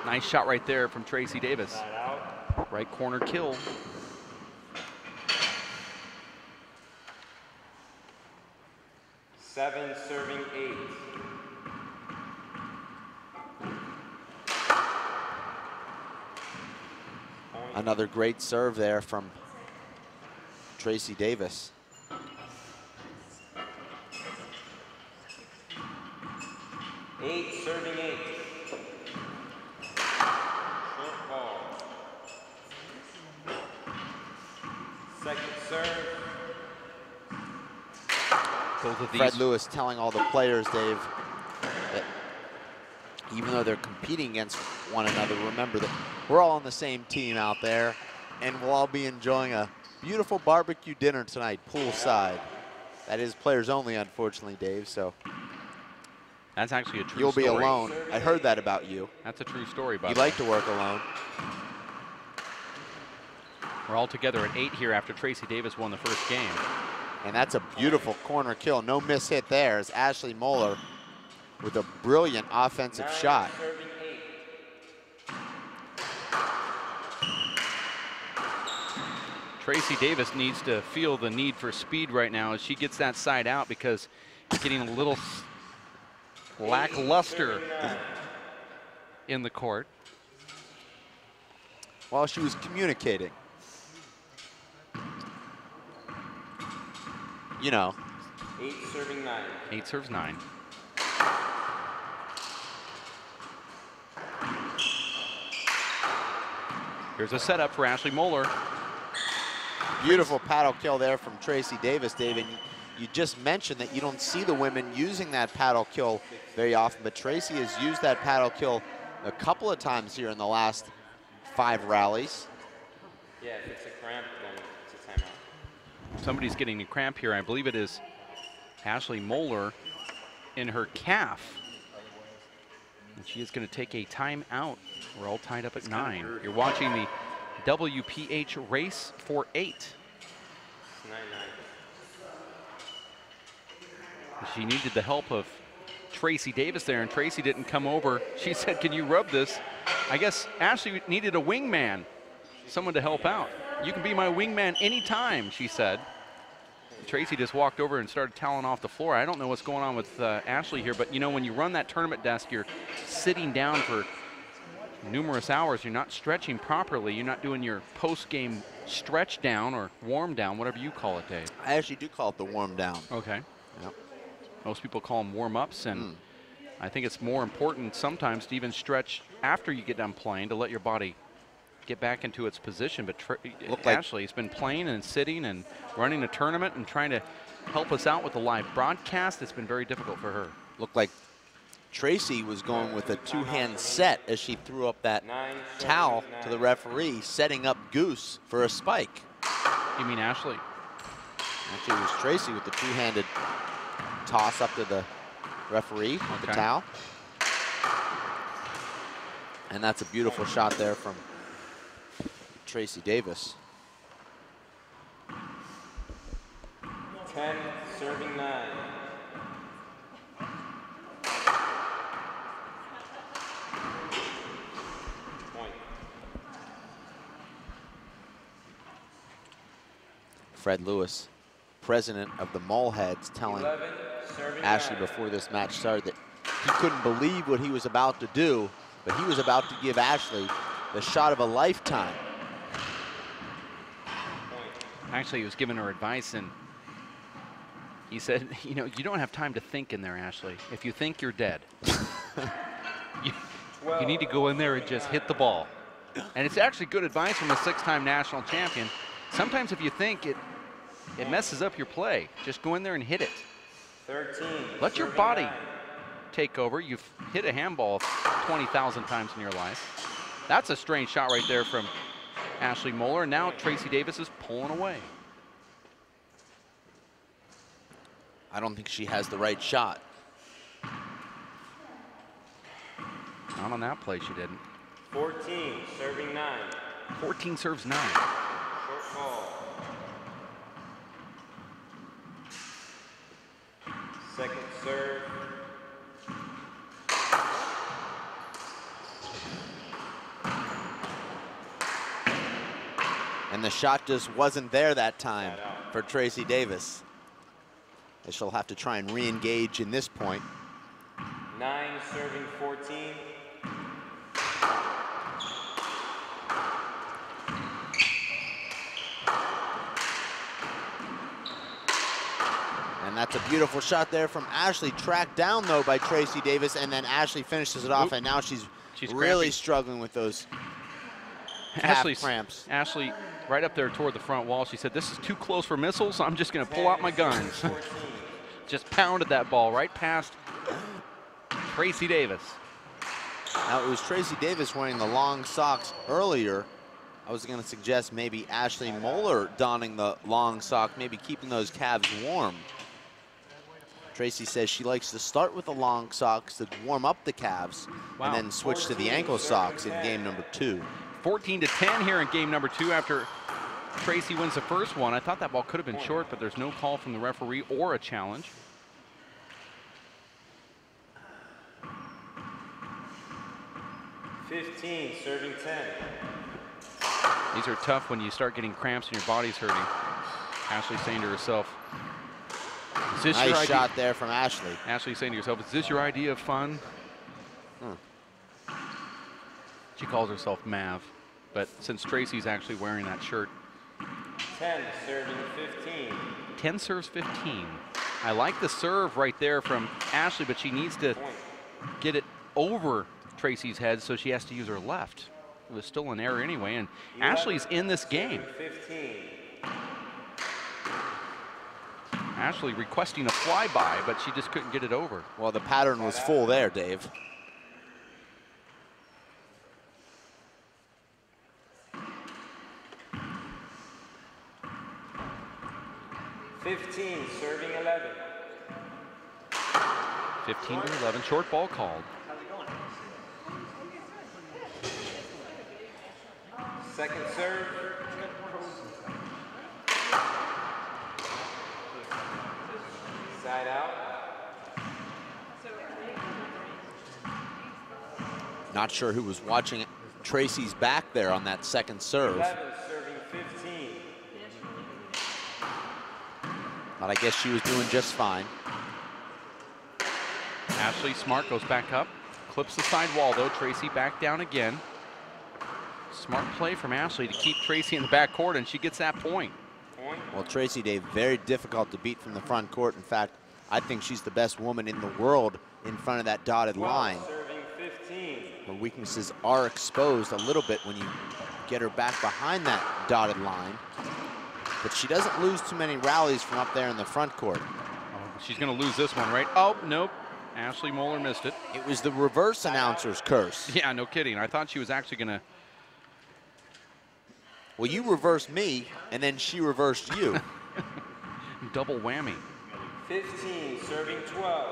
Nice shot right there from Tracy Davis. Side out. Right corner kill. 7 serving 8. Another great serve there from Tracy Davis. 8 serving 8. Short ball. Second serve. Both of these. Fred Lewis telling all the players, Dave, that even though they're competing against one another, remember that we're all on the same team out there, and we'll all be enjoying a beautiful barbecue dinner tonight, poolside. That is players only, unfortunately, Dave, so That's actually a true you'll story. be alone. I heard that about you. That's a true story, by You the way. like to work alone. We're all together at 8 here after Tracy Davis won the first game. And that's a beautiful corner kill. No miss hit there as Ashley Moeller with a brilliant offensive 9 shot. serving 8. Tracy Davis needs to feel the need for speed right now as she gets that side out, because it's getting a little lackluster in the court. While she was communicating. You know. 8 serving 9. 8 serves 9. Here's a setup for Ashley Moeller. Beautiful paddle kill there from Tracy Davis, David. You just mentioned that you don't see the women using that paddle kill very often, but Tracy has used that paddle kill a couple of times here in the last 5 rallies. Yeah, if it's a cramp, then it's a timeout. Somebody's getting a cramp here. I believe it is Ashley Moeller in her calf. And she is going to take a timeout. We're all tied up at 9. You're watching the WPH race for 8. It's 9-9. She needed the help of Tracy Davis there, and Tracy didn't come over. She said, "Can you rub this?" I guess Ashley needed a wingman, someone to help out. "You can be my wingman anytime," she said. Tracy just walked over and started toweling off the floor. I don't know what's going on with Ashley here, but you know, when you run that tournament desk, you're sitting down for numerous hours. You're not stretching properly. You're not doing your post-game stretch down or warm down, whatever you call it, Dave. I actually do call it the warm down. Okay. Yep. Most people call them warm-ups, and I think it's more important sometimes to even stretch after you get done playing to let your body get back into its position. But Ashley's been playing and sitting and running a tournament and trying to help us out with the live broadcast. It's been very difficult for her. Looked like Tracy was going with a two-hand set as she threw up that towel to the referee, setting up Goose for a spike. You mean Ashley? Actually, it was Tracy with the two-handed toss up to the referee with the towel. And that's a beautiful shot there from Tracy Davis. 10, serving 9. Point. Fred Lewis, president of the Moleheads, telling 11, Ashley 9. before this match started that he couldn't believe what he was about to do, but he was about to give Ashley the shot of a lifetime. Actually, he was giving her advice, and he said, you know, you don't have time to think in there, Ashley. If you think, you're dead. you need to go in there and just hit the ball. And it's actually good advice from a 6-time national champion. Sometimes if you think, it messes up your play. Just go in there and hit it. 13. Let your body take over. You've hit a handball 20,000 times in your life. That's a strange shot right there from Ashley Moeller. Now Tracy Davis is pulling away. I don't think she has the right shot. Not on that play, she didn't. 14, serving 9. 14 serves 9. Short ball. Second serve. And the shot just wasn't there that time for Tracy Davis. And she'll have to try and re-engage in this point. 9, serving 14. And that's a beautiful shot there from Ashley, tracked down though by Tracy Davis, and then Ashley finishes it off. And now she's really struggling with those calf cramps. Ashley right up there toward the front wall. She said, this is too close for missiles. I'm just going to pull out my guns. Just pounded that ball right past Tracy Davis. Now it was Tracy Davis wearing the long socks earlier. I was going to suggest maybe Ashley Moeller donning the long sock, maybe keeping those calves warm. Tracy says she likes to start with the long socks to warm up the calves and then switch to the ankle socks in game number 2. 14-10 here in game number 2 after Tracy wins the first one. I thought that ball could have been short, but there's no call from the referee or a challenge. $15, serving 10. These are tough when you start getting cramps and your body's hurting. Ashley saying to herself, is this your idea? Nice shot there from Ashley. Ashley saying to herself, is this your idea of fun? She calls herself Mav, but since Tracy's actually wearing that shirt. 10, serving 15. 10 serves 15. I like the serve right there from Ashley, but she needs to get it over Tracy's head, so she has to use her left. It was still an error anyway, and Ashley's in this game. 15. Ashley requesting a flyby, but she just couldn't get it over. Well, the pattern was full there, Dave. $15, serving 11. 15-11, short ball called. Second serve. Side out. Not sure who was watching Tracy's back there on that second serve. 11, serving 15. But I guess she was doing just fine. Ashley Smart goes back up, clips the side wall though. Tracy back down again. Smart play from Ashley to keep Tracy in the back court, and she gets that point. Well, Tracy Dave, very difficult to beat from the front court. In fact, I think she's the best woman in the world in front of that dotted line. Serving 15. Her weaknesses are exposed a little bit when you get her back behind that dotted line. But she doesn't lose too many rallies from up there in the front court. Oh, she's going to lose this one, right? Oh, nope. Ashley Moeller missed it. It was the reverse announcer's curse. Yeah, no kidding. I thought she was actually going to. Well, you reversed me, and then she reversed you. Double whammy. 15, serving 12.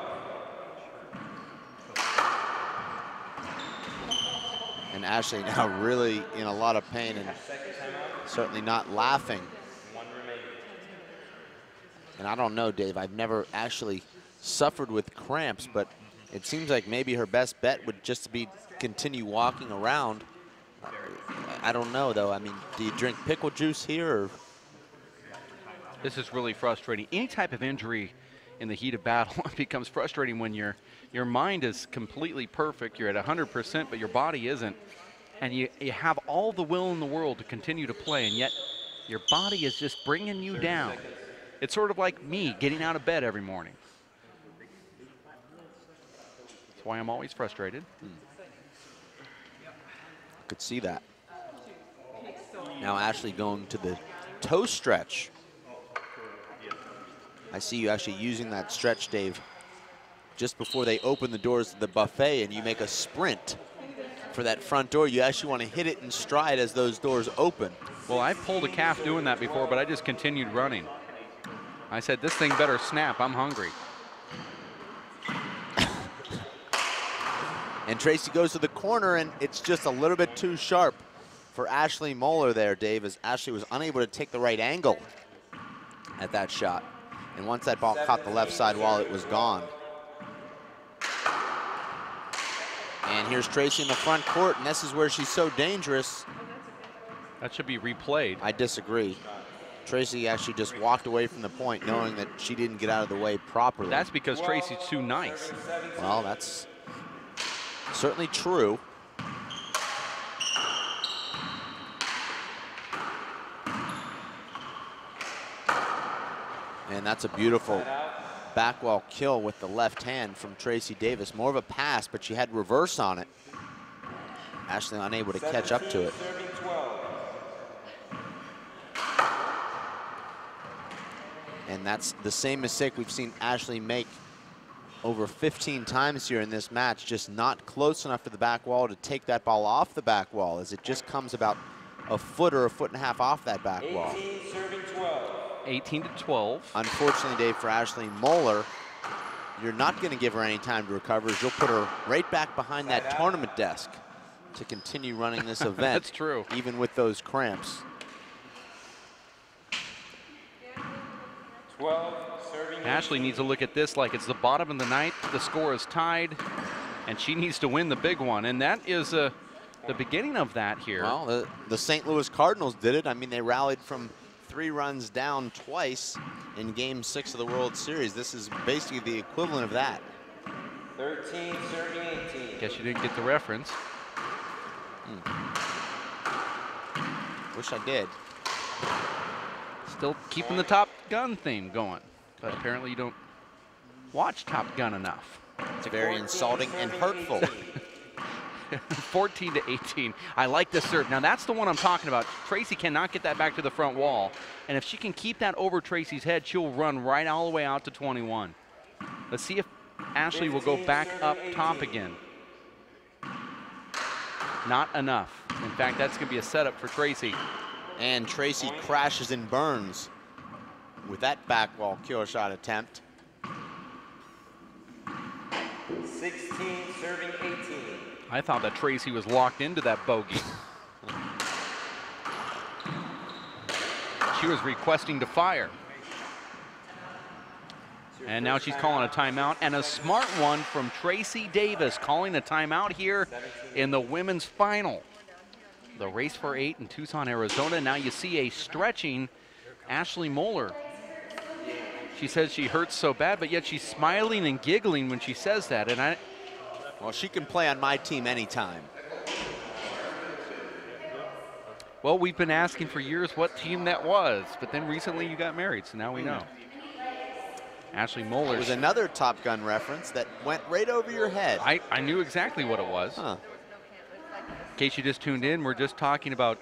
And Ashley now really in a lot of pain and certainly not laughing. One remaining. And I don't know, Dave, I've never actually suffered with cramps, but it seems like maybe her best bet would just be continue walking around. I don't know, though. I mean, do you drink pickle juice here? Or? This is really frustrating. Any type of injury in the heat of battle becomes frustrating when your mind is completely perfect. You're at 100%, but your body isn't. And you have all the will in the world to continue to play, and yet your body is just bringing you down. It's sort of like me getting out of bed every morning. That's why I'm always frustrated. Could see that. Now Ashley going to the toe stretch. I see you actually using that stretch, Dave, just before they open the doors to the buffet and you make a sprint for that front door. You actually want to hit it in stride as those doors open. Well, I've pulled a calf doing that before, but I just continued running. I said, this thing better snap. I'm hungry. And Tracy goes to the corner, and it's just a little bit too sharp for Ashley Moeller there, Dave, as Ashley was unable to take the right angle at that shot. And once that ball caught the left side wall, it was gone. And here's Tracy in the front court, and this is where she's so dangerous. That should be replayed. I disagree. Tracy actually just walked away from the point knowing that she didn't get out of the way properly. That's because Tracy's too nice. Well, that's certainly true. And that's a beautiful back wall kill with the left hand from Tracy Davis. More of a pass, but she had reverse on it. Ashley unable to catch up to it. And that's the same mistake we've seen Ashley make over 15 times here in this match, just not close enough to the back wall to take that ball off the back wall, as it just comes about a foot or a foot and a half off that back wall. 18 to 12. Unfortunately, Dave, for Ashley Moeller, you're not going to give her any time to recover, as you'll put her right back behind that tournament desk to continue running this event. That's true. Even with those cramps. 12, serving. Ashley needs to look at this like it's the bottom of the ninth. The score is tied, and she needs to win the big one. And that is the beginning of that here. Well, the St. Louis Cardinals did it. I mean, they rallied from 3 runs down twice in Game 6 of the World Series. This is basically the equivalent of that. 13, serving 18. Guess you didn't get the reference. Wish I did. Still keeping the Top Gun theme going, but apparently you don't watch Top Gun enough. It's very insulting and hurtful. 14 to 18. I like this serve. Now that's the one I'm talking about. Tracy cannot get that back to the front wall, and if she can keep that over Tracy's head, she'll run right all the way out to 21. Let's see if Ashley will go back up top again. Not enough. In fact, that's going to be a setup for Tracy. And Tracy crashes and burns with that back wall kill shot attempt. 16, serving 18. I thought that Tracy was locked into that bogey. She was requesting to fire. And now she's calling a timeout, and a smart one from Tracy Davis, calling a timeout here in the women's final. The race for 8 in Tucson, Arizona. Now you see a stretching Ashley Moeller. She says she hurts so bad, but yet she's smiling and giggling when she says that. And well, she can play on my team anytime. Well, we've been asking for years what team that was, but then recently you got married, so now we know. Ashley Moeller. It was another Top Gun reference that went right over your head. I knew exactly what it was. Huh. In case you just tuned in, we're just talking about,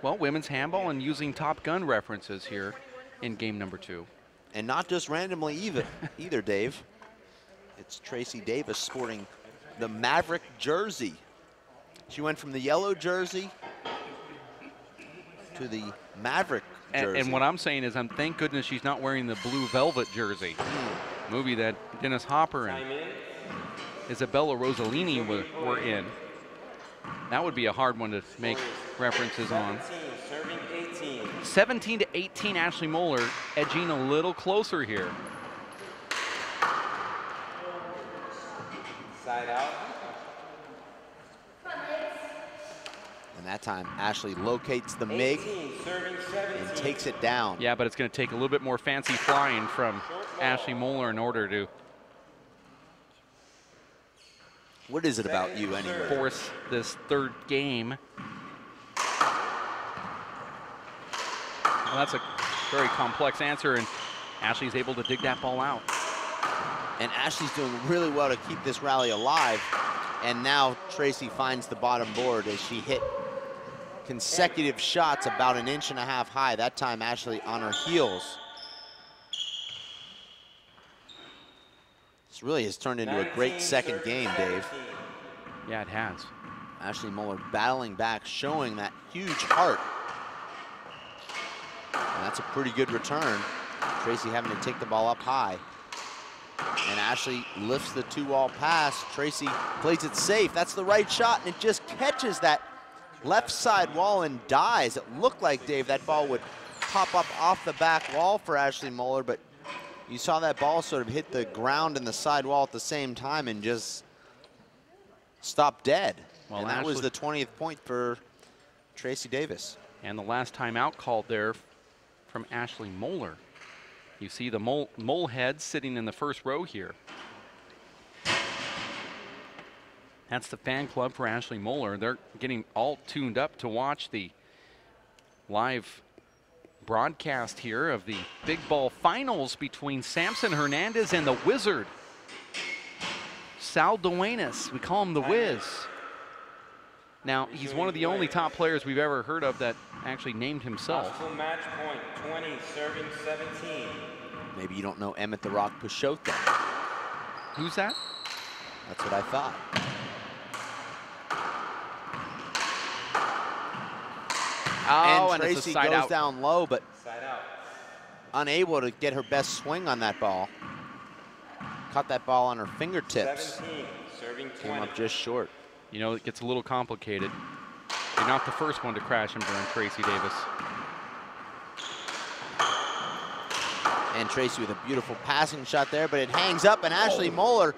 well, women's handball and using Top Gun references here in game number 2. And not just randomly either, Dave. It's Tracy Davis sporting the Maverick jersey. She went from the yellow jersey to the Maverick jersey. And what I'm saying is, thank goodness she's not wearing the blue velvet jersey. Movie that Dennis Hopper and Isabella Rossellini were in. That would be a hard one to make references on. 17 to 18, Ashley Moeller edging a little closer here. Side out. And that time, Ashley locates the MIG and takes it down. Yeah, but it's going to take a little bit more fancy flying from Ashley Moeller in order to What is it about you anyway? force this third game. Well, that's a very complex answer, and Ashley's able to dig that ball out. And Ashley's doing really well to keep this rally alive. And now Tracy finds the bottom board as she hit consecutive shots about 1.5 inches high. That time Ashley on her heels. This really has turned into a great second game, Dave. Yeah, it has. Ashley Moeller battling back, showing that huge heart. And that's a pretty good return. Tracy having to take the ball up high. And Ashley lifts the 2-wall pass. Tracy plays it safe. That's the right shot, and it just catches that left side wall and dies. It looked like, Dave, that ball would pop up off the back wall for Ashley Moeller, but you saw that ball sort of hit the ground and the side wall at the same time and just stop dead. Well, and that was the 20th point for Tracy Davis. And the last timeout called there from Ashley Moeller. You see the mole head sitting in the first row here. That's the fan club for Ashley Moeller. They're getting all tuned up to watch the live broadcast here of the big ball finals between Samson Hernandez and the Wizard, Sal Duenas. We call him the Wiz. Now, he's one of the only top players we've ever heard of that actually named himself. Match point, 20, serving 17. Maybe you don't know Emmett the Rock Pashot then. Who's that? That's what I thought. Oh, and and Tracy it's a side goes out. down low, but Side out. unable to get her best swing on that ball. Caught that ball on her fingertips. 17, serving 20. Came up just short. You know, it gets a little complicated. You're not the first one to crash and burn, Tracy Davis. And Tracy with a beautiful passing shot there, but it hangs up, and Ashley Moeller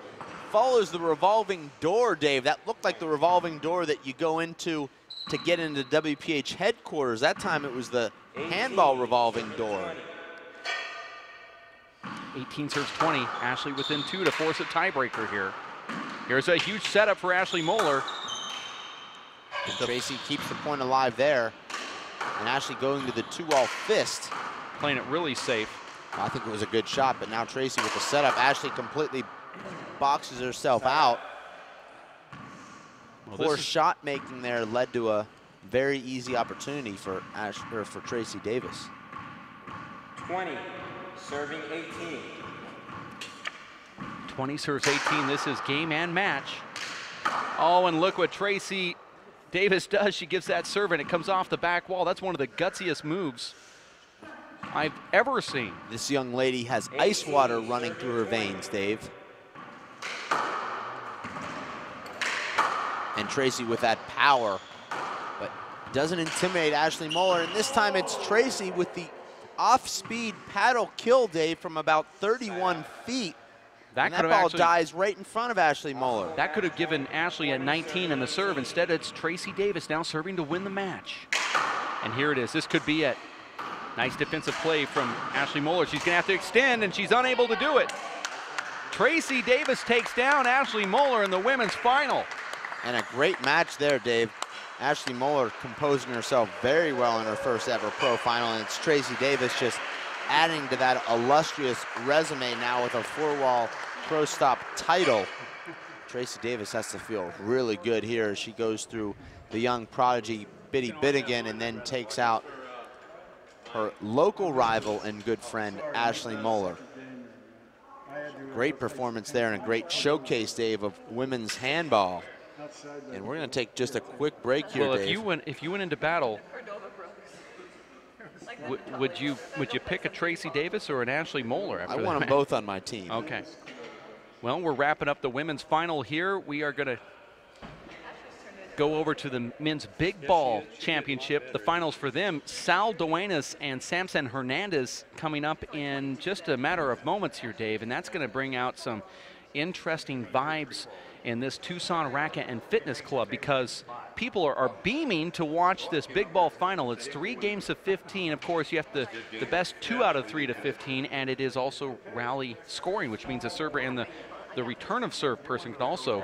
follows the revolving door, Dave. That looked like the revolving door that you go into to get into WPH headquarters. That time it was the handball revolving door. 18 serves 20. Ashley within 2 to force a tiebreaker here. Here's a huge setup for Ashley Moeller. And Tracy keeps the point alive there. And Ashley going to the 2-wall fist. Playing it really safe. I think it was a good shot, but now Tracy with the setup. Ashley completely boxes herself out. Well, Poor shot making there led to a very easy opportunity for Tracy Davis. 20, serving 18. 20 serves 18. This is game and match. Oh, and look what Tracy Davis does. She gives that serve, and it comes off the back wall. That's one of the gutsiest moves I've ever seen. This young lady has ice water running through her veins, Dave. And Tracy with that power, but doesn't intimidate Ashley Moeller. And this time it's Tracy with the off-speed paddle kill, Dave, from about 31 feet. That And that ball dies right in front of Ashley Moeller. That could have given Ashley a 19 in the serve. Instead, it's Tracy Davis now serving to win the match. And here it is. This could be it. Nice defensive play from Ashley Moeller. She's going to have to extend, and she's unable to do it. Tracy Davis takes down Ashley Moeller in the women's final. And a great match there, Dave. Ashley Moeller composing herself very well in her first ever pro final, and it's Tracy Davis just adding to that illustrious resume now with a 4-wall pro stop title. Tracy Davis has to feel really good here as she goes through the young prodigy Biddy Bittigan and then takes out her local rival and good friend Ashley Moeller. Great performance there and a great showcase, Dave, of women's handball. And we're going to take just a quick break here, well, Dave. if you went into battle, would you pick a Tracy Davis or an Ashley Moeller? After I want them both on my team. Okay. Well, we're wrapping up the women's final here. We are going to go over to the men's big ball championship. The finals for them, Sal Duenas and Samson Hernandez coming up in just a matter of moments here, Dave. And that's going to bring out some interesting vibes in this Tucson Racket and Fitness Club because people are beaming to watch this big ball final. It's 3 games of 15. Of course, you have the best 2 out of 3 to 15, and it is also rally scoring, which means the server and the return of serve person can also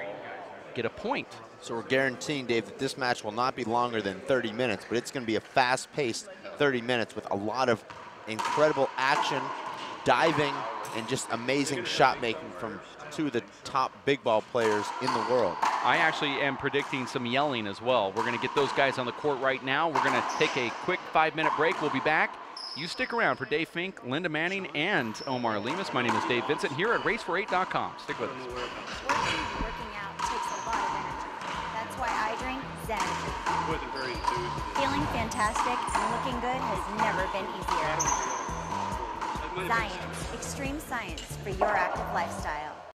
get a point. So we're guaranteeing, Dave, that this match will not be longer than 30 minutes, but it's going to be a fast-paced 30 minutes with a lot of incredible action, diving, and just amazing shot making from 2 of the top big ball players in the world. I actually am predicting some yelling as well. We're going to get those guys on the court right now. We're going to take a quick 5-minute break. We'll be back. You stick around for Dave Fink, Linda Manning, and Omar Lemus. My name is Dave Vincent here at race48.com. Stick with us. Working out takes a lot of energy. That's why I drink Zen. Feeling fantastic and looking good has never been easier. Science, extreme science for your active lifestyle.